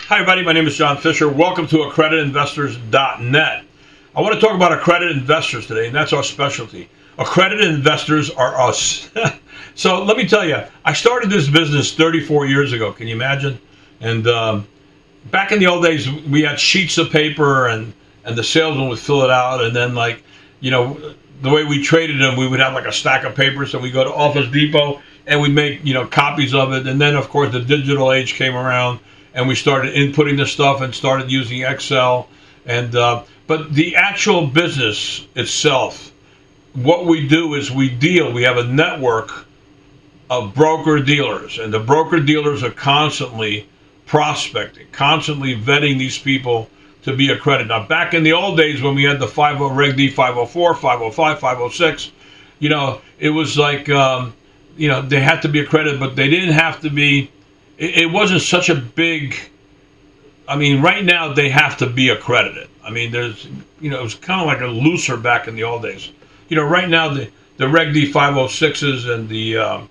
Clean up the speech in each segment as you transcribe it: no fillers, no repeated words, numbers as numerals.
Hi, everybody. My name is John Fisher. Welcome to AccreditedInvestors.net. I want to talk about accredited investors today, and that's our specialty. Accredited investors are us. So let me tell you, I started this business 34 years ago. Can you imagine? And back in the old days, we had sheets of paper, and the salesman would fill it out, and then the way we traded them, we would have like a stack of papers, so we go to Office Depot and we make copies of it, and then of course the digital age came around, and we started inputting the stuff and started using Excel, and but the actual business itself, what we do is we have a network of broker dealers, and the broker dealers are constantly prospecting, constantly vetting these people to be accredited. Now, back in the old days when we had the 50 Reg D 504, 505, 506, it was like, they had to be accredited, but they didn't have to be. It wasn't such a big. I mean, right now they have to be accredited. I mean, it was kind of like a looser back in the old days. Right now the Reg D 506s and the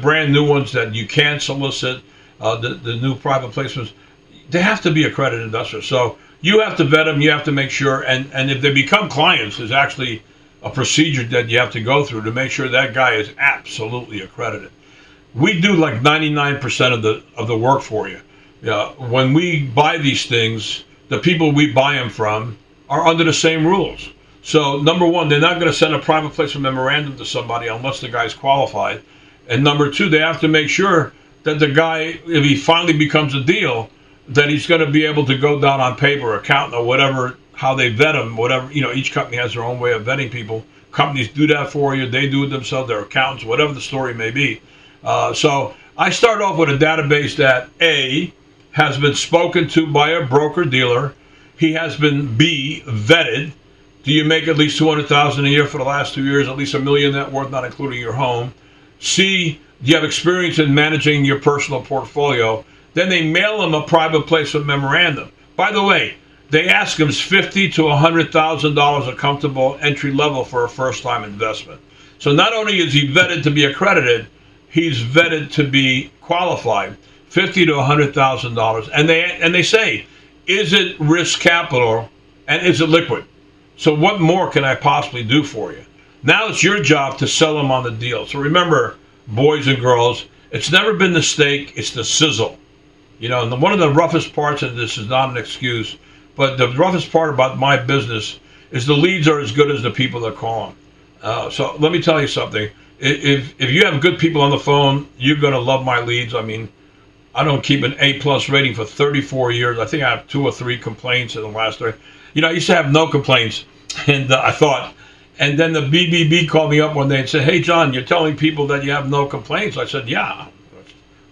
brand new ones that you can solicit, the new private placements, they have to be accredited investors. So you have to vet them. You have to make sure, and if they become clients, there's actually a procedure that you have to go through to make sure that guy is absolutely accredited. We do like 99% of the work for you. When we buy these things, the people we buy them from are under the same rules. So number one, they're not going to send a private placement memorandum to somebody unless the guy's qualified. And number two, they have to make sure that the guy, if he finally becomes a deal, that he's going to be able to go down on paper, accountant, or whatever, how they vet them, whatever. Each company has their own way of vetting people. Companies do that for you. They do it themselves. They're accountants, whatever the story may be. So I start off with a database that A, has been spoken to by a broker dealer. He has been B, vetted. Do you make at least $200,000 a year for the last 2 years? At least $1 million net worth, not including your home. C, do you have experience in managing your personal portfolio? Then they mail them a private placement memorandum. By the way, they ask them is $50,000 to $100,000 a comfortable entry level for a first-time investment. So not only is he vetted to be accredited, he's vetted to be qualified. $50,000 to $100,000, and they say, is it risk capital and is it liquid? So what more can I possibly do for you? Now it's your job to sell them on the deal. So remember, boys and girls, it's never been the steak, it's the sizzle. And one of the roughest parts of this is not an excuse, but the roughest part about my business is the leads are as good as the people that call them. So let me tell you something. If you have good people on the phone, you're going to love my leads. I mean, I don't keep an A+ rating for 34 years. I think I have 2 or 3 complaints in the last 30. I used to have no complaints, and I thought, and then the BBB called me up one day and said, "Hey, John, you're telling people that you have no complaints." I said, "Yeah,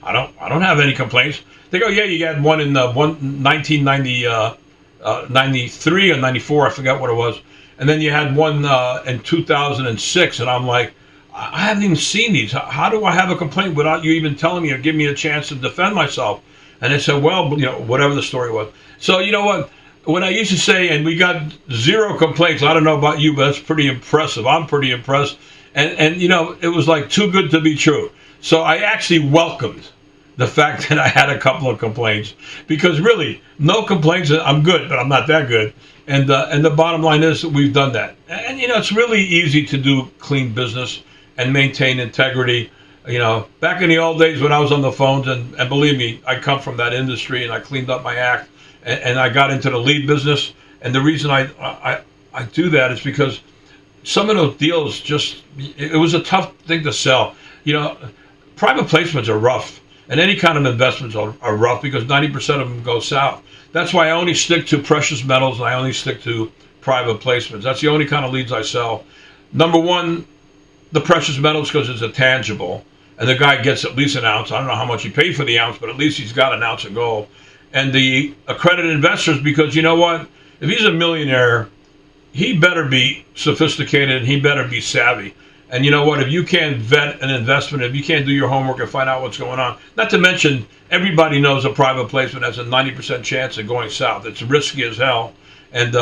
I don't have any complaints." They go, "Yeah, you had one in 1993 or 94, I forgot what it was, and then you had one in 2006." And I'm like, I haven't even seen these. How do I have a complaint without you even telling me or giving me a chance to defend myself? And they said, well, whatever the story was. So you know what? When I used to say, and we got 0 complaints, I don't know about you, but that's pretty impressive. I'm pretty impressed. And it was like too good to be true. So I actually welcomed the fact that I had a couple of complaints, because really, no complaints. I'm good, but I'm not that good. And the bottom line is that we've done that. And it's really easy to do clean business and maintain integrity. Back in the old days when I was on the phones, and believe me, I come from that industry, and I cleaned up my act, and I got into the lead business. And the reason I do that is because some of those deals it was a tough thing to sell. Private placements are rough, and any kind of investments are rough because 90% of them go south. That's why I only stick to precious metals, and I only stick to private placements. That's the only kind of leads I sell. Number one, the precious metals, because it's a tangible, and the guy gets at least an ounce. I don't know how much he paid for the ounce, but at least he's got an ounce of gold. And the accredited investors, because you know what? If he's a millionaire, he better be sophisticated and he better be savvy. And you know what? If you can't vet an investment, if you can't do your homework and find out what's going on, not to mention everybody knows a private placement has a 90% chance of going south. It's risky as hell. And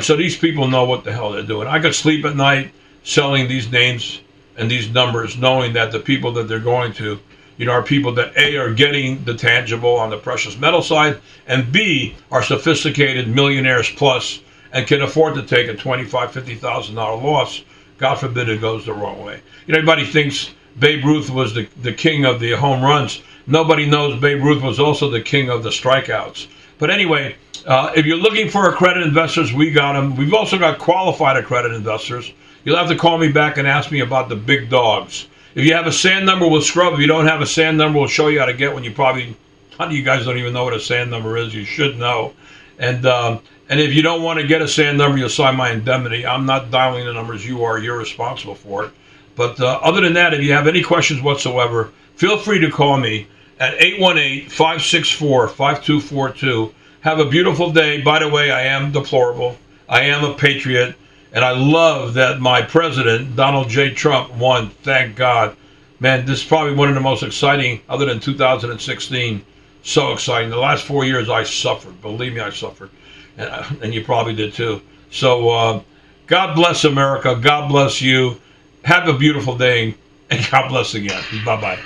so these people know what the hell they're doing. I could sleep at night selling these names and these numbers, knowing that the people that they're going to, are people that A, are getting the tangible on the precious metal side, and B, are sophisticated millionaires plus and can afford to take a $25,000-$50,000 loss. God forbid it goes the wrong way. Everybody thinks Babe Ruth was the king of the home runs. Nobody knows Babe Ruth was also the king of the strikeouts. But anyway, if you're looking for accredited investors, we got them. We've also got qualified accredited investors. You'll have to call me back and ask me about the big dogs. If you have a SAN number, we'll scrub. If you don't have a SAN number, we'll show you how to get one. A lot of you guys don't even know what a SAN number is. You should know. And if you don't want to get a SAN number, you'll sign my indemnity. I'm not dialing the numbers you are. You're responsible for it. But other than that, if you have any questions whatsoever, feel free to call me at 818-564-5242. Have a beautiful day. By the way, I am deplorable. I am a patriot. And I love that my president, Donald J. Trump, won. Thank God. Man, this is probably one of the most exciting, other than 2016. So exciting. The last 4 years, I suffered. Believe me, I suffered. And you probably did too. So God bless America. God bless you. Have a beautiful day. And God bless again. Bye-bye.